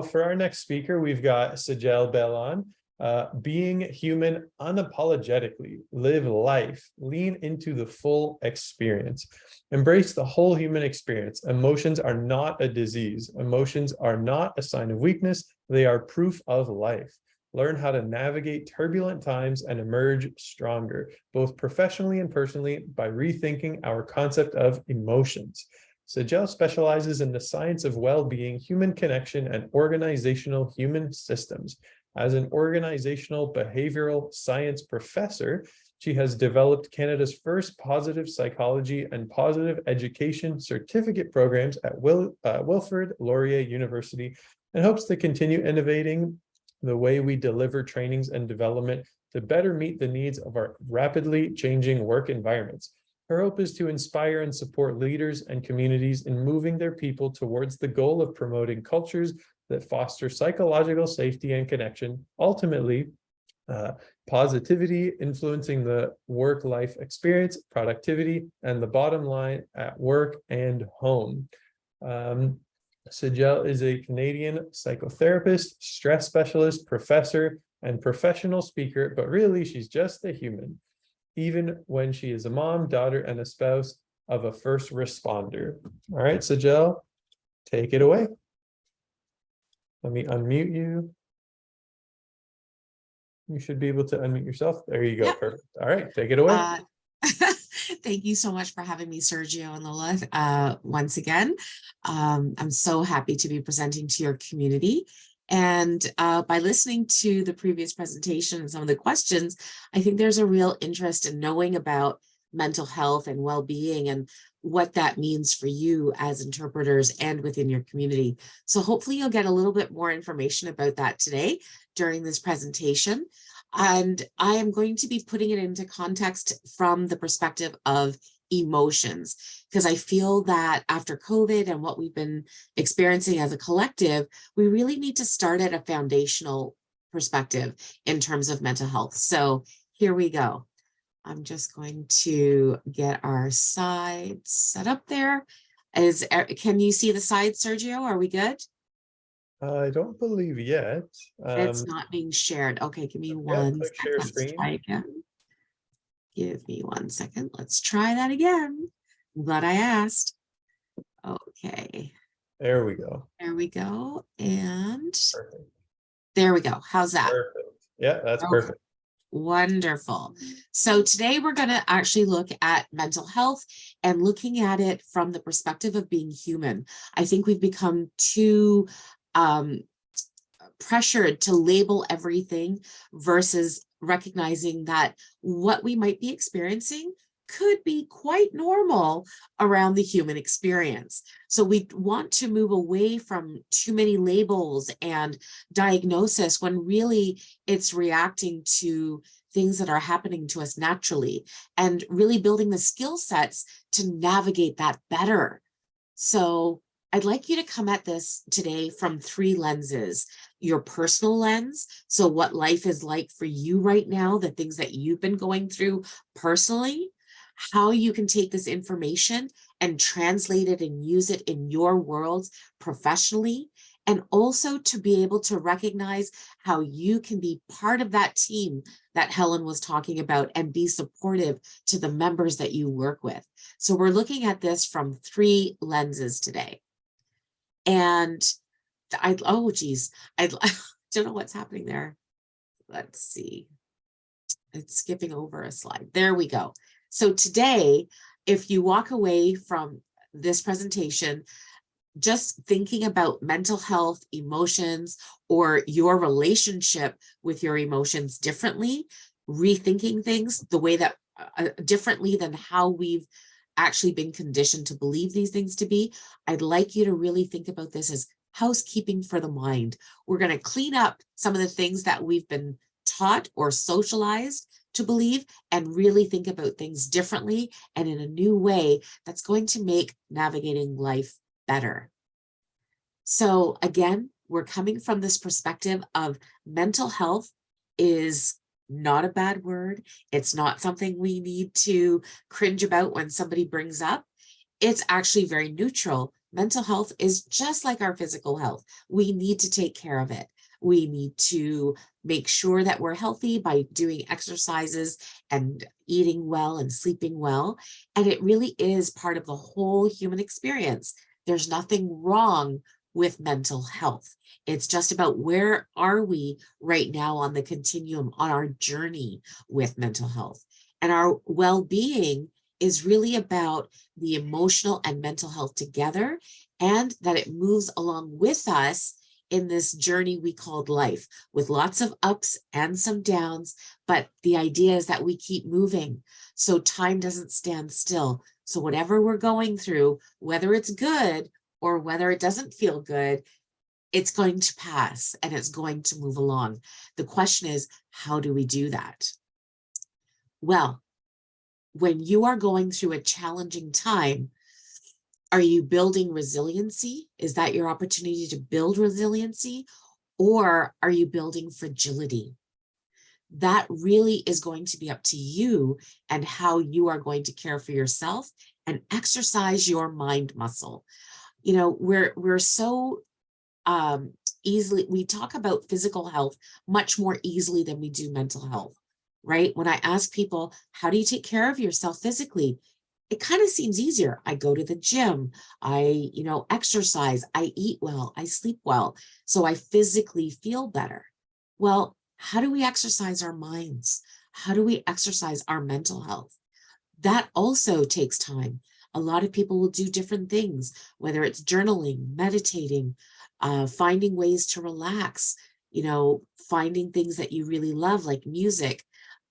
For our next speaker, we've got Sajel Bellon. Being human unapologetically, live life, lean into the full experience. Embrace the whole human experience. Emotions are not a disease. Emotions are not a sign of weakness. They are proof of life. Learn how to navigate turbulent times and emerge stronger, both professionally and personally, by rethinking our concept of emotions. Sajel specializes in the science of well-being, human connection, and organizational human systems. As an organizational behavioral science professor, she has developed Canada's first positive psychology and positive education certificate programs at Wilfrid Laurier University, and hopes to continue innovating the way we deliver trainings and development to better meet the needs of our rapidly changing work environments. Her hope is to inspire and support leaders and communities in moving their people towards the goal of promoting cultures that foster psychological safety and connection, ultimately positivity, influencing the work-life experience, productivity, and the bottom line at work and home. Sajel is a Canadian psychotherapist, stress specialist, professor, and professional speaker, but really she's just a human, even when she is a mom, daughter, and a spouse of a first responder. All right, Sajel, take it away. Let me unmute you. You should be able to unmute yourself. There you go. Yep. Perfect. All right, take it away. Thank you so much for having me, Sergio and Lola, once again. I'm so happy to be presenting to your community. And by listening to the previous presentation and some of the questions, I think there's a real interest in knowing about mental health and well-being and what that means for you as interpreters and within your community. So hopefully you'll get a little bit more information about that today during this presentation. And I am going to be putting it into context from the perspective of emotions, because I feel that after COVID and what we've been experiencing as a collective, we really need to start at a foundational perspective in terms of mental health. So here we go. I'm just going to get our slides set up there. Can you see the slides, Sergio? Are we good? I don't believe yet. It's not being shared. Okay, give me one second. Share Let's screen. try again. Give me 1 second. Let's try that again. I'm glad I asked. Okay. There we go. There we go. And perfect. There we go. How's that? Perfect. Yeah, that's okay. Perfect. Wonderful. So today we're going to actually look at mental health and looking at it from the perspective of being human. I think we've become too pressured to label everything versus recognizing that what we might be experiencing could be quite normal around the human experience. So we want to move away from too many labels and diagnosis when really it's reacting to things that are happening to us naturally and really building the skill sets to navigate that better. So I'd like you to come at this today from 3 lenses. Your personal lens, so what life is like for you right now, the things that you've been going through personally, how you can take this information and translate it and use it in your worlds professionally, and also to be able to recognize how you can be part of that team that Helen was talking about and be supportive to the members that you work with. So we're looking at this from 3 lenses today. And I don't know what's happening there. Let's see. It's skipping over a slide. There we go. So today, if you walk away from this presentation, just thinking about mental health, emotions, or your relationship with your emotions differently, rethinking things the way that differently than how we've actually been conditioned to believe these things to be, I'd like you to really think about this as housekeeping for the mind. We're going to clean up some of the things that we've been taught or socialized to believe and really think about things differently and in a new way that's going to make navigating life better. So again, we're coming from this perspective of mental health is not a bad word. It's not something we need to cringe about when somebody brings up. It's actually very neutral mental health is just like our physical health. We need to take care of it. We need to make sure that we're healthy by doing exercises and eating well and sleeping well. And it really is part of the whole human experience. There's nothing wrong with mental health. It's just about where are we right now on the continuum, on our journey with mental health. And our well-being is really about the emotional and mental health together, and that it moves along with us in this journey we called life, with lots of ups and some downs. But the idea is that we keep moving, so time doesn't stand still. So whatever we're going through, whether it's good or whether it doesn't feel good, it's going to pass and it's going to move along. The question is, how do we do that? Well, when you are going through a challenging time, are you building resiliency? Is that your opportunity to build resiliency? Or are you building fragility? That really is going to be up to you and how you are going to care for yourself and exercise your mind muscle. You know, we're so easily, we talk about physical health much more easily than we do mental health, right? When I ask people, how do you take care of yourself physically? It kind of seems easier. I go to the gym, I, exercise, I eat well, I sleep well, so I physically feel better. Well, how do we exercise our minds? How do we exercise our mental health? That also takes time. A lot of people will do different things, whether it's journaling, meditating, finding ways to relax, finding things that you really love, like music,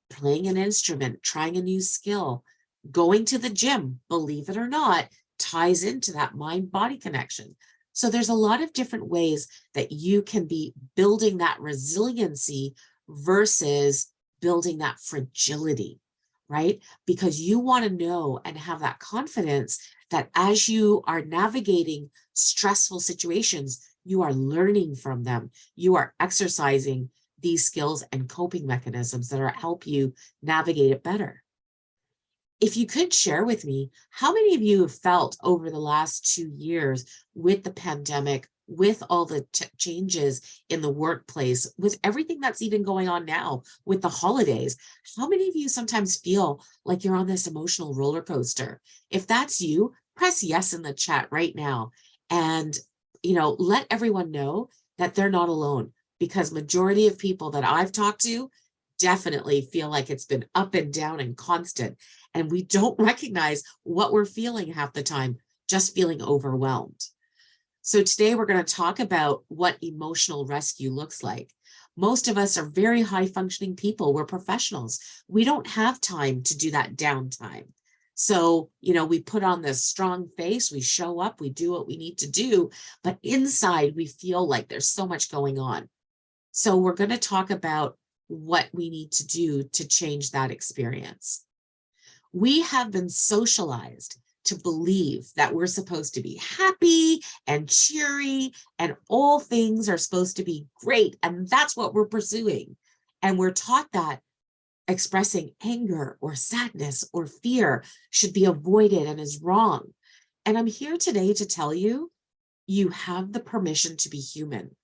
playing an instrument, trying a new skill, going to the gym, believe it or not, ties into that mind-body connection. So there's a lot of different ways that you can be building that resiliency versus building that fragility, right? Because you want to know and have that confidence that as you are navigating stressful situations, you are learning from them. You are exercising these skills and coping mechanisms that help you navigate it better. If you could share with me, how many of you have felt over the last 2 years with the pandemic, with all the changes in the workplace, with everything that's even going on now with the holidays, how many of you sometimes feel like you're on this emotional roller coaster? If that's you, press yes in the chat right now. And, let everyone know that they're not alone, because majority of people that I've talked to definitely feel like it's been up and down and constant. And we don't recognize what we're feeling half the time, just feeling overwhelmed. So today we're going to talk about what emotional rescue looks like. Most of us are very high functioning people. We're professionals. We don't have time to do that downtime. So, we put on this strong face, we show up, we do what we need to do, but inside we feel like there's so much going on. So we're going to talk about what we need to do to change that experience. We have been socialized to believe that we're supposed to be happy and cheery and all things are supposed to be great. And that's what we're pursuing. And we're taught that expressing anger or sadness or fear should be avoided and is wrong. And I'm here today to tell you, you have the permission to be human.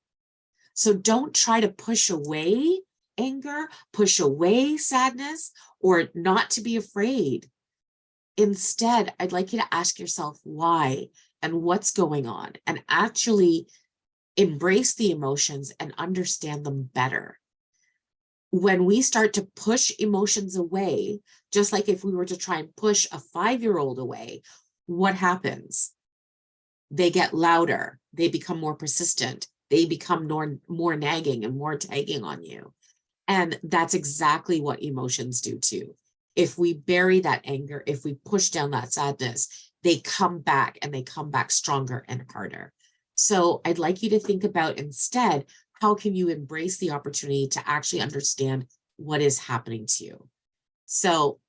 So don't try to push away anger, push away sadness, or not to be afraid. Instead, I'd like you to ask yourself why and what's going on, and actually embrace the emotions and understand them better. When we start to push emotions away, just like if we were to try and push a 5-year-old away, what happens? They get louder, they become more persistent, they become more nagging and more tagging on you. And that's exactly what emotions do too. If we bury that anger, if we push down that sadness, they come back and they come back stronger and harder. So I'd like you to think about instead, how can you embrace the opportunity to actually understand what is happening to you? So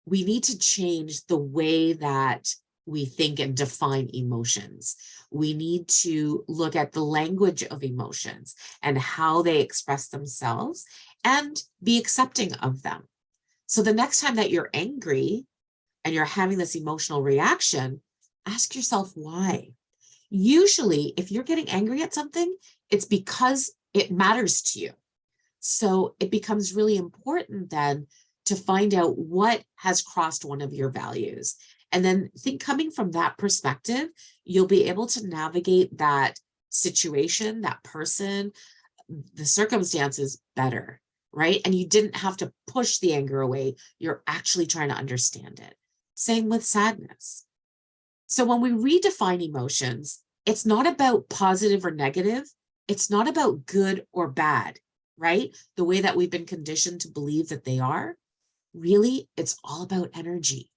we need to change the way that we think and define emotions. We need to look at the language of emotions and how they express themselves and be accepting of them. So the next time that you're angry and you're having this emotional reaction, ask yourself why. Usually, if you're getting angry at something, it's because it matters to you. So it becomes really important then to find out what has crossed one of your values. And then coming from that perspective, you'll be able to navigate that situation, that person, the circumstances better, right? And you didn't have to push the anger away. You're actually trying to understand it. Same with sadness. So when we redefine emotions, it's not about positive or negative. It's not about good or bad, right? The way that we've been conditioned to believe that they are. Really, it's all about energy.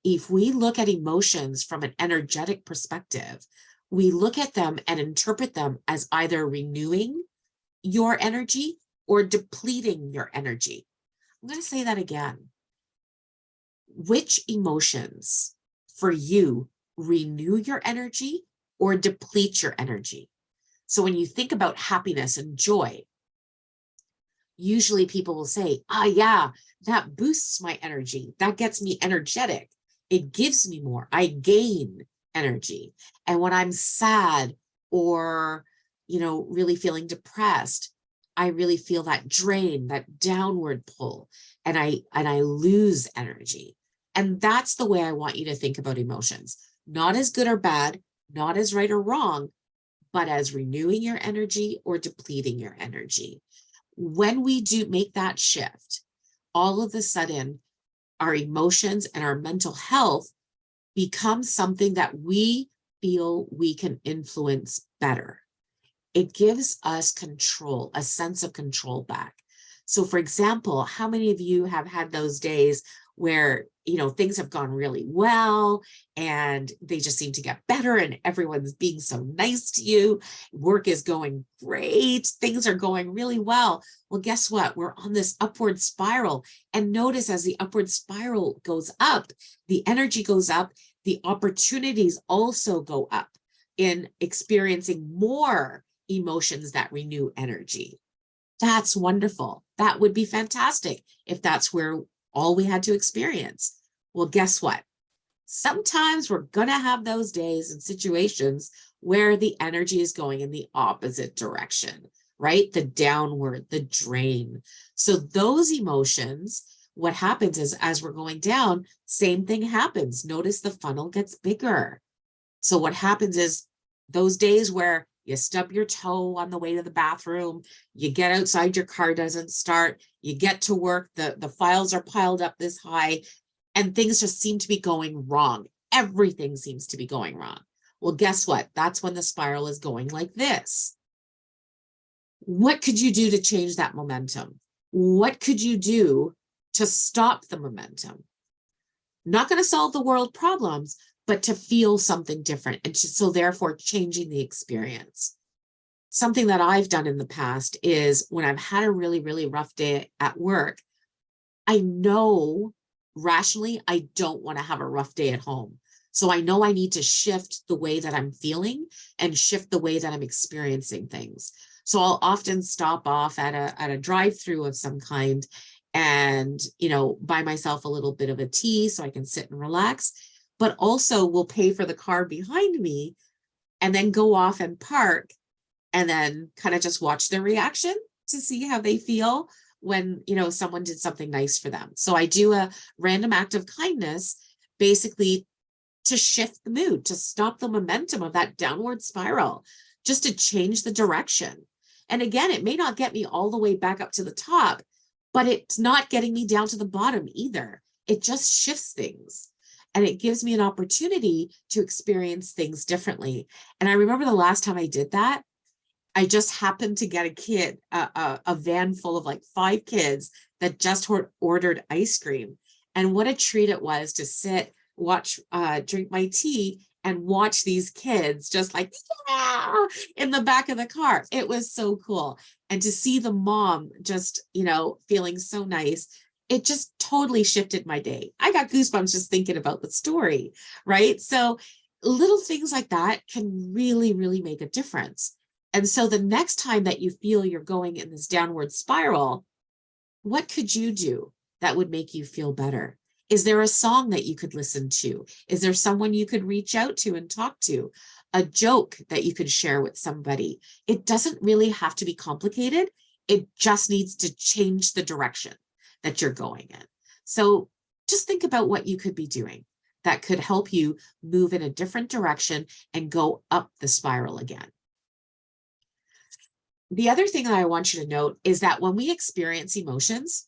If we look at emotions from an energetic perspective, we look at them and interpret them as either renewing your energy or depleting your energy. I'm going to say that again. Which emotions for you renew your energy or deplete your energy? So when you think about happiness and joy, usually people will say, yeah, that boosts my energy. That gets me energetic. It gives me more. I gain energy. And when I'm sad or, really feeling depressed, I really feel that drain, that downward pull, and I lose energy. And that's the way I want you to think about emotions. Not as good or bad, not as right or wrong, but as renewing your energy or depleting your energy. When we do make that shift, all of a sudden, our emotions and our mental health become something that we feel we can influence better. It gives us control, a sense of control back. So for example, how many of you have had those days where, things have gone really well and they just seem to get better and everyone's being so nice to you. Work is going great. Things are going really well. Well, guess what? We're on this upward spiral. And notice as the upward spiral goes up, the energy goes up, the opportunities also go up in experiencing more emotions that renew energy. That's wonderful. That would be fantastic if that's where all we had to experience. Well, guess what? Sometimes we're going to have those days and situations where the energy is going in the opposite direction, right? The downward, the drain. So those emotions, what happens is as we're going down, same thing happens. Notice the funnel gets bigger. So what happens is those days where you stub your toe on the way to the bathroom, you get outside, your car doesn't start, you get to work, the files are piled up this high, and things just seem to be going wrong. Everything seems to be going wrong. Well, guess what? That's when the spiral is going like this. What could you do to change that momentum? What could you do to stop the momentum? Not going to solve the world problems, but to feel something different, and so therefore changing the experience. Something that I've done in the past is when I've had a really, really rough day at work, I know rationally I don't want to have a rough day at home. So I know I need to shift the way that I'm feeling and shift the way that I'm experiencing things. So I'll often stop off at a drive-through of some kind and, buy myself a little bit of a tea so I can sit and relax, but also will pay for the car behind me and then go off and park and then kind of just watch their reaction to see how they feel when, someone did something nice for them. So I do a random act of kindness, basically to shift the mood, to stop the momentum of that downward spiral, just to change the direction. And again, it may not get me all the way back up to the top, but it's not getting me down to the bottom either. It just shifts things. And it gives me an opportunity to experience things differently. And I remember the last time I did that, I just happened to get a van full of like 5 kids that just ordered ice cream. And what a treat it was to sit, watch, drink my tea and watch these kids just like, yeah, in the back of the car. It was so cool. And to see the mom just, feeling so nice, it just totally shifted my day. I got goosebumps just thinking about the story, right? So little things like that can really, really make a difference. And so the next time that you feel you're going in this downward spiral, what could you do that would make you feel better? Is there a song that you could listen to? Is there someone you could reach out to and talk to? a joke that you could share with somebody. It doesn't really have to be complicated. It just needs to change the direction that you're going in. So just think about what you could be doing that could help you move in a different direction and go up the spiral again. The other thing that I want you to note is that when we experience emotions,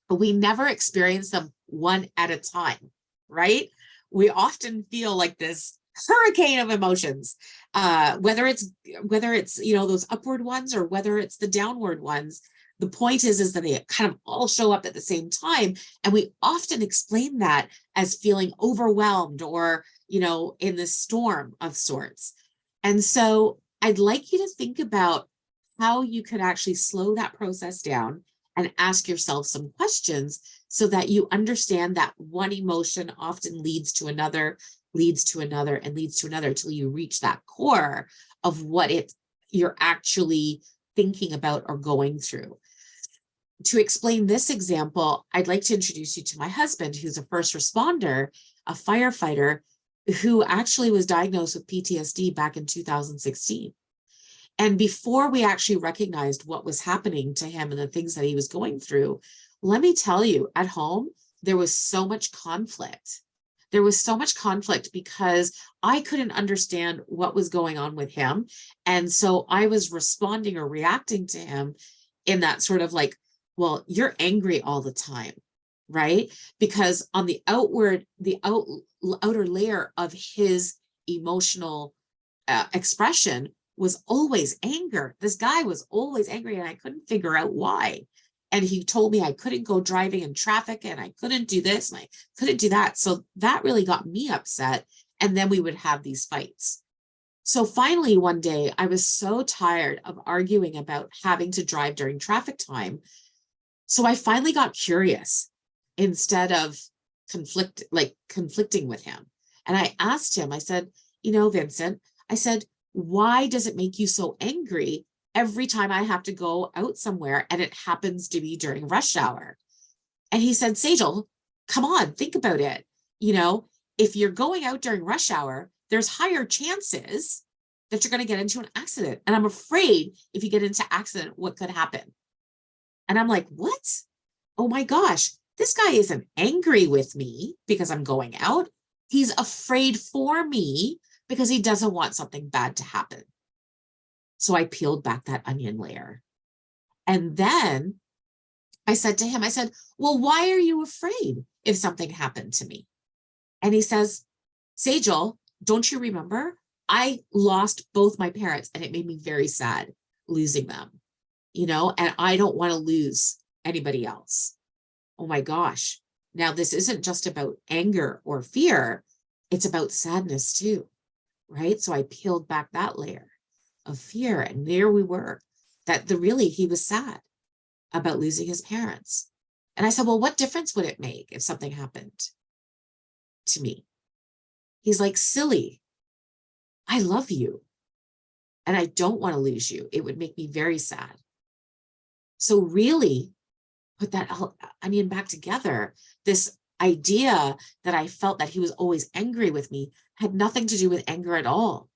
we never experience them one at a time, right? We often feel like this hurricane of emotions, whether it's those upward ones or whether it's the downward ones. The point is that they kind of all show up at the same time, and we often explain that as feeling overwhelmed or in the storm of sorts. And so I'd like you to think about how you could actually slow that process down and ask yourself some questions so that you understand that one emotion often leads to another, leads to another, and leads to another till you reach that core of what you're actually thinking about or going through. To explain this example, I'd like to introduce you to my husband, who's a first responder, a firefighter, who actually was diagnosed with PTSD back in 2016. And before we actually recognized what was happening to him and the things that he was going through, let me tell you, at home, there was so much conflict. There was so much conflict because I couldn't understand what was going on with him. And so I was responding or reacting to him in that sort of like, well, you're angry all the time, right? Because on the outer layer of his emotional expression was always anger. This guy was always angry and I couldn't figure out why. And he told me I couldn't go driving in traffic and I couldn't do this and I couldn't do that. So that really got me upset. And then we would have these fights. So finally, one day, I was so tired of arguing about having to drive during traffic time. So I finally got curious instead of conflicting with him. And I asked him, I said, Vincent, I said, why does it make you so angry every time I have to go out somewhere and it happens to be during rush hour? And he said, Sajel, come on, think about it. If you're going out during rush hour, there's higher chances that you're going to get into an accident. And I'm afraid if you get into accident, what could happen? And I'm like, what? Oh my gosh, this guy isn't angry with me because I'm going out. He's afraid for me because he doesn't want something bad to happen. So I peeled back that onion layer. And then I said to him, I said, well, why are you afraid if something happened to me? And he says, Sajel, don't you remember? I lost both my parents and it made me very sad losing them, and I don't want to lose anybody else. Oh my gosh. Now, this isn't just about anger or fear. It's about sadness too, right? So I peeled back that layer of fear and there we were, he was sad about losing his parents. And I said, well, what difference would it make if something happened to me? He's like, silly. I love you. And I don't want to lose you. It would make me very sad. So really put that onion back together. This idea that I felt that he was always angry with me had nothing to do with anger at all.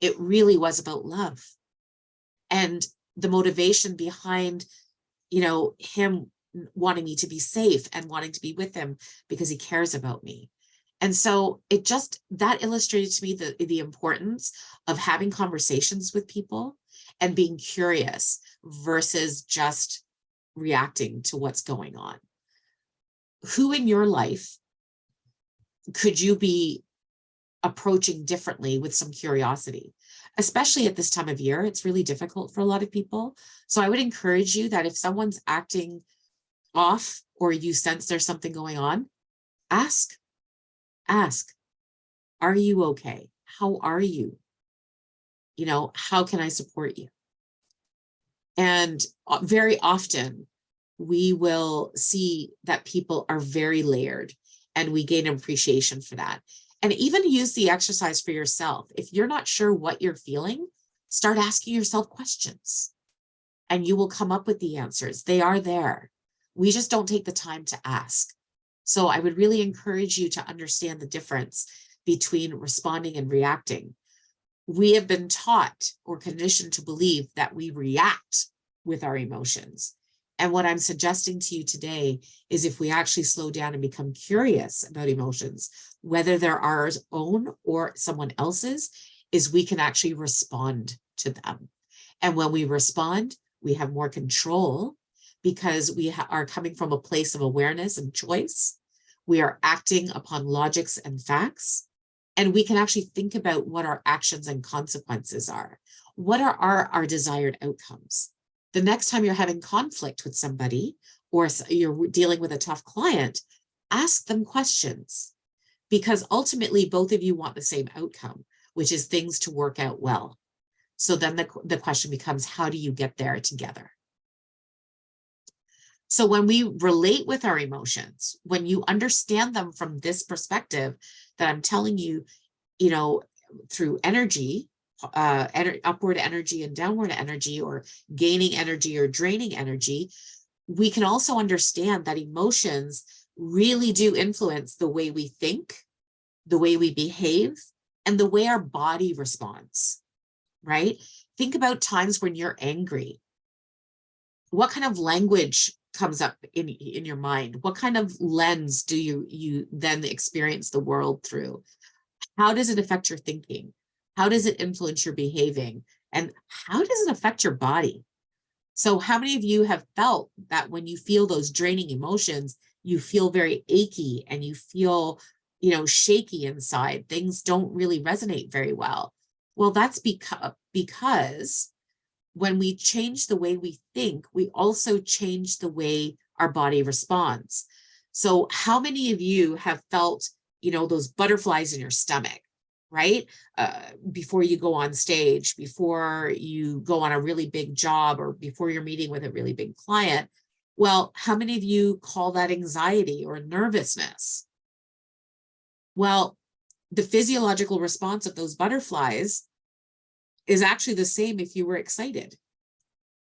It really was about love. And the motivation behind, him wanting me to be safe and wanting to be with him because he cares about me. And so that illustrated to me the importance of having conversations with people and being curious versus just reacting to what's going on. Who in your life could you be approaching differently with some curiosity? Especially at this time of year, it's really difficult for a lot of people. So I would encourage you that if someone's acting off or you sense there's something going on, ask, are you okay? How are you? How can I support you? And very often we will see that people are very layered and we gain appreciation for that. And even use the exercise for yourself. If you're not sure what you're feeling, start asking yourself questions and you will come up with the answers. They are there. We just don't take the time to ask. So I would really encourage you to understand the difference between responding and reacting. we have been taught or conditioned to believe that we react with our emotions. And what I'm suggesting to you today is if we actually slow down and become curious about emotions, whether they're our own or someone else's, is we can actually respond to them. And when we respond, we have more control because we are coming from a place of awareness and choice. We are acting upon logics and facts, and we can actually think about what our actions and consequences are. What are our desired outcomes? The next time you're having conflict with somebody or you're dealing with a tough client, ask them questions, because ultimately both of you want the same outcome, which is things to work out well. So then the question becomes, how do you get there together? So when we relate with our emotions, when you understand them from this perspective that I'm telling you, through energy, upward energy and downward energy, or gaining energy or draining energy, we can also understand that emotions really do influence the way we think, the way we behave, and the way our body responds, right? Think about times when you're angry. What kind of language comes up in your mind? What kind of lens do you then experience the world through? How does it affect your thinking? How does it influence your behaving? And how does it affect your body? So how many of you have felt that when you feel those draining emotions, you feel very achy and you feel, shaky inside? Things don't really resonate very well. Well, that's because when we change the way we think, we also change the way our body responds. So how many of you have felt, those butterflies in your stomach, right? Before you go on stage, before you go on a really big job, or before you're meeting with a really big client? Well, how many of you call that anxiety or nervousness? Well, the physiological response of those butterflies is actually the same if you were excited,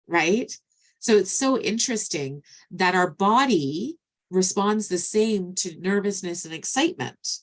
right? So it's so interesting that our body responds the same to nervousness and excitement.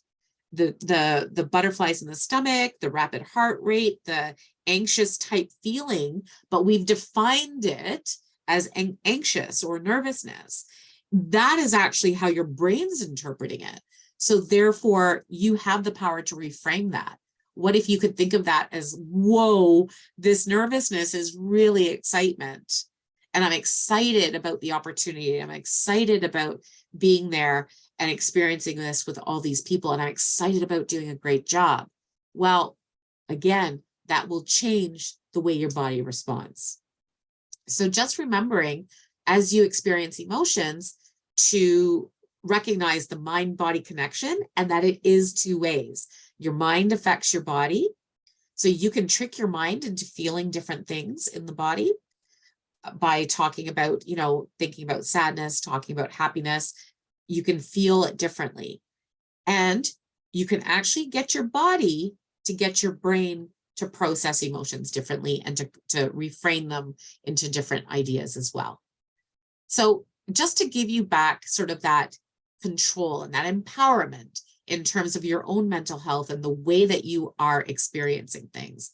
The butterflies in the stomach, the rapid heart rate, the anxious type feeling, but we've defined it as anxious or nervousness. That is actually how your brain's interpreting it. So therefore, you have the power to reframe that. What if you could think of that as, whoa, this nervousness is really excitement. And I'm excited about the opportunity. I'm excited about being there and experiencing this with all these people. And I'm excited about doing a great job. Well, again, that will change the way your body responds. So just remembering, as you experience emotions, to recognize the mind-body connection, and that it is two ways. Your mind affects your body. So you can trick your mind into feeling different things in the body by talking about, thinking about sadness, talking about happiness. You can feel it differently. And you can actually get your body to get your brain to process emotions differently and to reframe them into different ideas as well. So just to give you back sort of that control and that empowerment in terms of your own mental health and the way that you are experiencing things.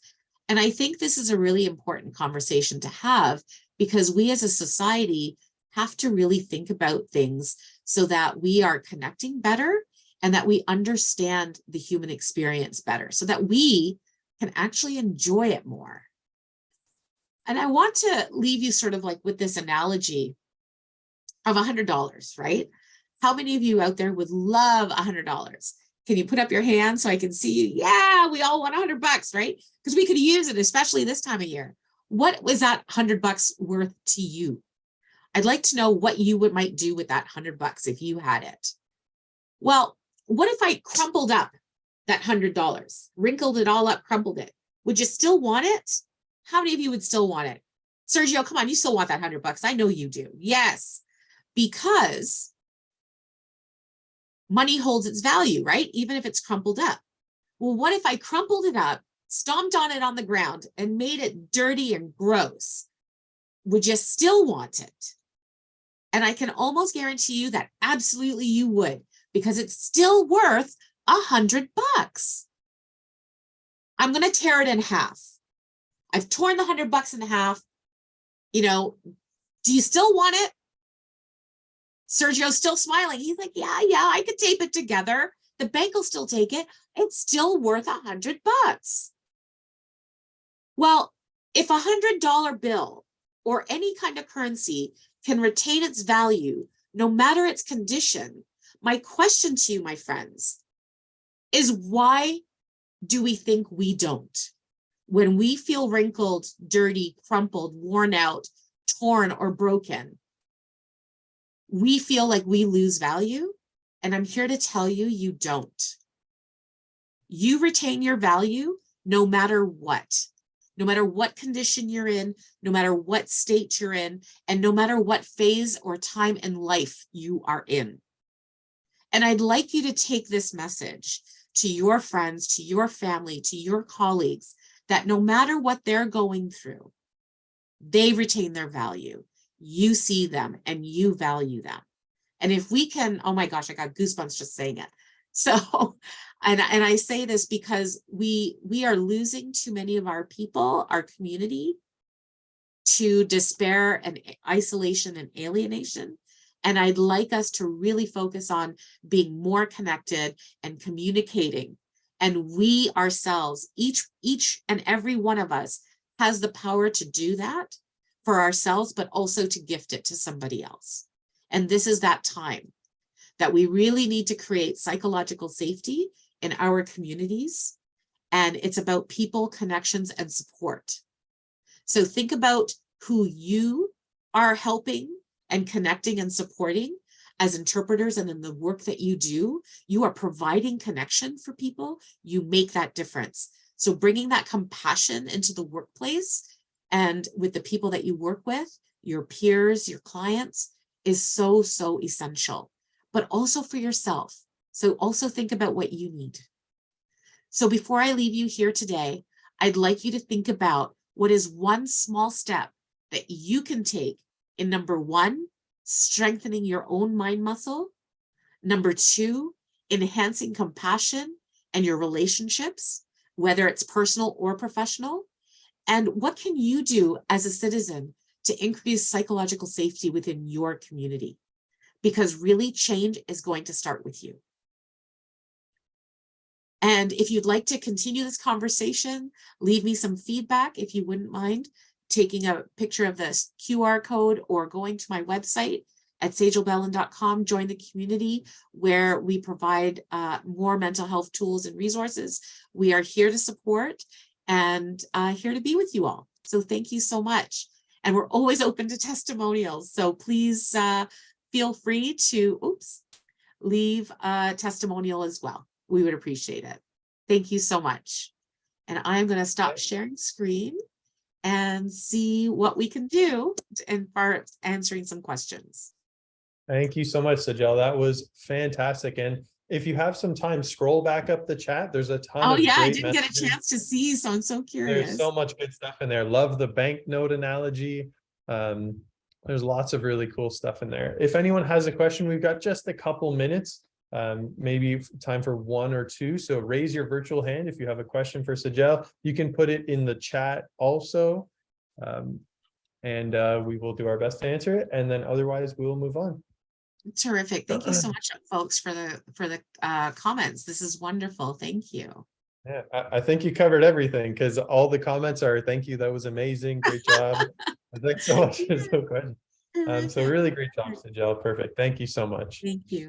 And I think this is a really important conversation to have, because we as a society have to really think about things so that we are connecting better and that we understand the human experience better, so that we can actually enjoy it more. And I want to leave you sort of like with this analogy of $100, right? How many of you out there would love $100? Can you put up your hand so I can see you? Yeah, we all want $100, right? Because we could use it, especially this time of year. What was that $100 worth to you? I'd like to know what you might do with that $100 if you had it. Well, what if I crumpled up that $100, wrinkled it all up, crumpled it? Would you still want it? How many of you would still want it? Sergio, come on, you still want that $100. I know you do. Yes, because money holds its value, right? Even if it's crumpled up. Well, what if I crumpled it up, stomped on it on the ground, and made it dirty and gross? Would you still want it? And I can almost guarantee you that absolutely you would, because it's still worth $100. I'm going to tear it in half. I've torn the $100 in half. You know, do you still want it? Sergio's still smiling. He's like, yeah, I could tape it together. The bank will still take it. It's still worth $100. Well, if $100 bill or any kind of currency can retain its value, no matter its condition, my question to you, my friends, is why do we think we don't? When we feel wrinkled, dirty, crumpled, worn out, torn, or broken, we feel like we lose value. And I'm here to tell you, you don't. You retain your value no matter what. No matter what condition you're in, no matter what state you're in, and no matter what phase or time in life you are in. And I'd like you to take this message to your friends, to your family, to your colleagues, that no matter what they're going through, they retain their value. You see them and you value them. And if we can, oh my gosh, I got goosebumps just saying it. So, and I say this because we are losing too many of our people, our community, to despair and isolation and alienation. And I'd like us to really focus on being more connected and communicating. And we ourselves, each and every one of us has the power to do that for ourselves, but also to gift it to somebody else. And this is that time that we really need to create psychological safety in our communities. And it's about people, connections, and support. So think about who you are helping and connecting and supporting as interpreters, and in the work that you do, you are providing connection for people. You make that difference. So bringing that compassion into the workplace and with the people that you work with, your peers, your clients, is so, so essential, but also for yourself. So also think about what you need. So before I leave you here today, I'd like you to think about what is one small step that you can take in number one, strengthening your own mind muscle. Number two, enhancing compassion and your relationships, whether it's personal or professional. And what can you do as a citizen to increase psychological safety within your community? Because really change is going to start with you. And if you'd like to continue this conversation, leave me some feedback if you wouldn't mind taking a picture of this QR code or going to my website at sajelbellon.com, join the community where we provide more mental health tools and resources. We are here to support and here to be with you all. So thank you so much. And we're always open to testimonials. So please feel free to leave a testimonial as well. We would appreciate it. Thank you so much. And I'm going to stop sharing screen and see what we can do and start answering some questions. Thank you so much, Sajel. That was fantastic. And if you have some time, scroll back up the chat. There's a ton of I great didn't messages. get a chance to see, so I'm so curious. There's so much good stuff in there. Love the banknote analogy. There's lots of really cool stuff in there. If anyone has a question, we've got just a couple minutes, maybe time for one or two. So raise your virtual hand if you have a question for Sajel. You can put it in the chat also, and we will do our best to answer it. And then otherwise, we will move on. Terrific. Thank you so much, folks, for the comments. This is wonderful. Thank you. Yeah, I think you covered everything because all the comments are thank you. That was amazing. Great job. Thanks so much. There's no question. So really great job, Sajel. Perfect. Thank you so much. Thank you.